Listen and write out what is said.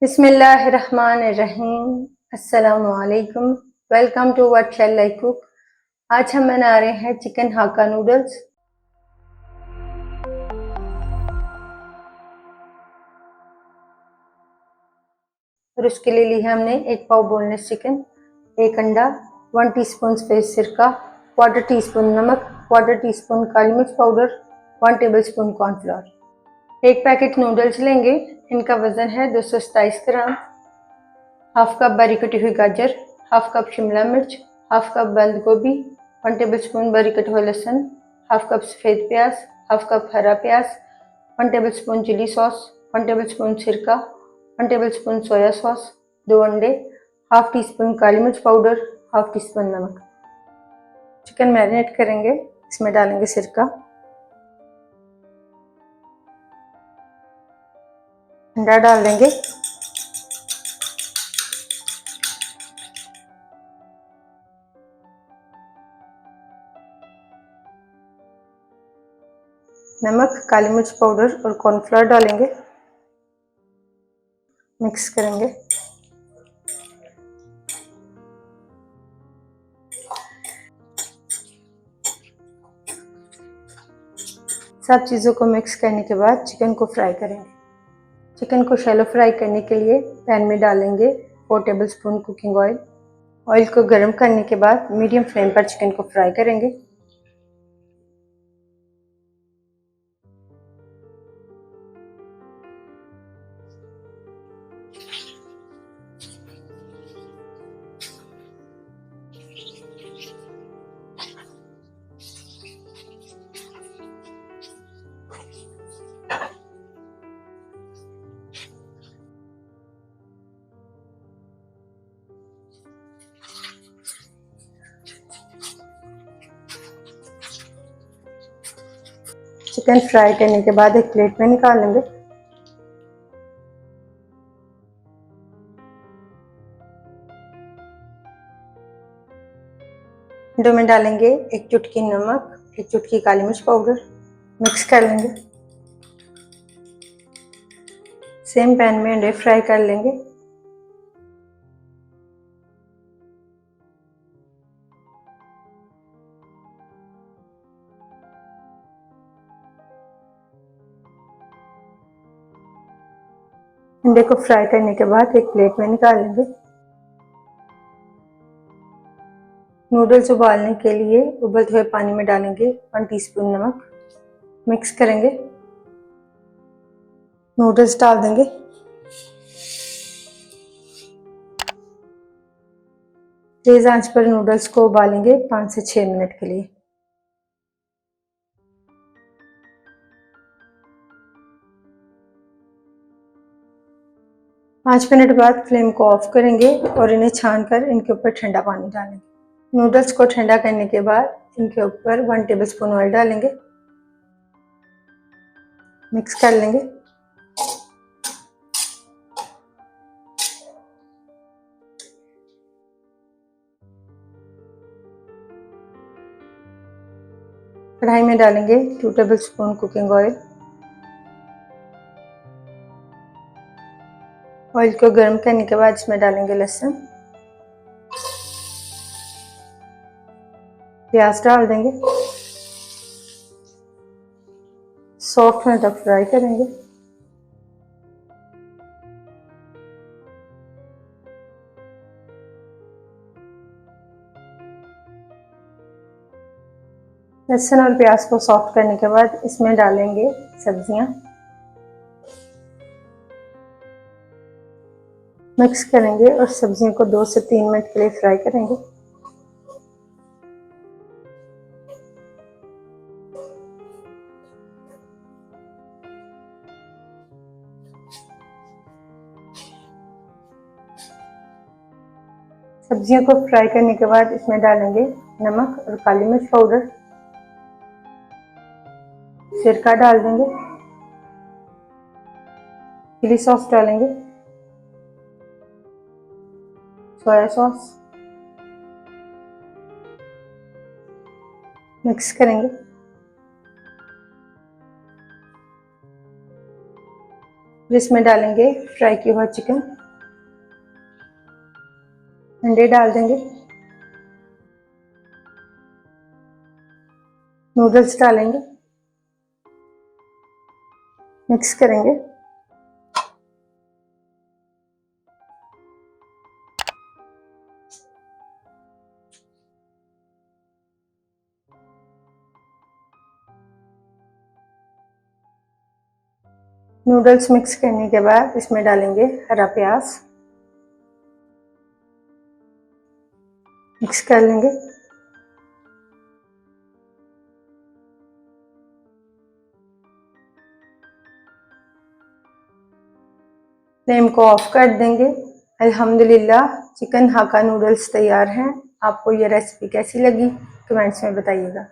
बिस्मिल्लाहिर्रहमानिर्रहीम। अस्सलामुअलैकुम। Welcome to what shall I cook. आज हम बना रहे हैं चिकन हाक्का नूडल्स। और उसके लिए ली है हमने एक पाव बोनलेस चिकन, एक अंडा, 1 टीस्पून सफ़ेद सिरका, क्वार्टर टीस्पून नमक, क्वार्टर टीस्पून काली मिर्च पाउडर, 1 टेबलस्पून कॉर्नफ्लोर। एक पैकेट नूडल्स लेंगे। इनका वज़न है 227 ग्राम। हाफ कप बारीक कटी हुई गाजर, हाफ कप शिमला मिर्च, हाफ कप बंद गोभी, 1 टेबलस्पून बारीक कटा हुआ लहसुन, हाफ कप सफ़ेद प्याज, हाफ कप हरा प्याज, 1 टेबलस्पून चिली सॉस, 1 टेबलस्पून सिरका, 1 टेबलस्पून सोया सॉस, 2 अंडे, हाफ टी स्पून काली मिर्च पाउडर, हाफ टी स्पून नमक। चिकन मैरिनेट करेंगे। इसमें डालेंगे सिरका, अंडा डाल देंगे, नमक, काली मिर्च पाउडर और कॉर्नफ्लोर डालेंगे, मिक्स करेंगे। सब चीज़ों को मिक्स करने के बाद चिकन को फ्राई करेंगे। चिकन को शैलो फ्राई करने के लिए पैन में डालेंगे 4 टेबलस्पून कुकिंग ऑयल। ऑयल को गर्म करने के बाद मीडियम फ्लेम पर चिकन को फ्राई करेंगे। चिकन फ्राई करने के बाद एक प्लेट में निकाल लेंगे। अंडों में डालेंगे एक चुटकी नमक, एक चुटकी काली मिर्च पाउडर, मिक्स कर लेंगे। सेम पैन में अंडे फ्राई कर लेंगे। अंडे को फ्राई करने के बाद एक प्लेट में निकाल लेंगे। नूडल्स उबालने के लिए उबलते हुए पानी में डालेंगे 1 टीस्पून नमक, मिक्स करेंगे। नूडल्स डाल देंगे। तेज आंच पर नूडल्स को उबालेंगे 5 से 6 मिनट के लिए। पाँच मिनट बाद फ्लेम को ऑफ करेंगे और इन्हें छानकर इनके ऊपर ठंडा पानी डालेंगे। नूडल्स को ठंडा करने के बाद इनके ऊपर 1 टेबलस्पून ऑयल डालेंगे, मिक्स कर लेंगे। कढ़ाई में डालेंगे 2 टेबलस्पून कुकिंग ऑयल। ऑयल को गर्म करने के बाद इसमें डालेंगे लहसुन, प्याज डाल देंगे, सॉफ्ट होने तक फ्राई करेंगे। लहसुन और प्याज को सॉफ्ट करने के बाद इसमें डालेंगे सब्जियां, मिक्स करेंगे और सब्जियों को 2 से 3 मिनट के लिए फ्राई करेंगे। सब्जियों को फ्राई करने के बाद इसमें डालेंगे नमक और काली मिर्च पाउडर, सिरका डाल देंगे, चिली सॉस डालेंगे, सोया सॉस, मिक्स करेंगे। फिर इसमें डालेंगे फ्राई किया हुआ चिकन, अंडे डाल देंगे, नूडल्स डालेंगे, मिक्स करेंगे। नूडल्स मिक्स करने के बाद इसमें डालेंगे हरा प्याज, मिक्स कर लेंगे। फ्लेम को ऑफ कर देंगे। अल्हम्दुलिल्लाह चिकन हाक्का नूडल्स तैयार हैं। आपको ये रेसिपी कैसी लगी कमेंट्स में बताइएगा।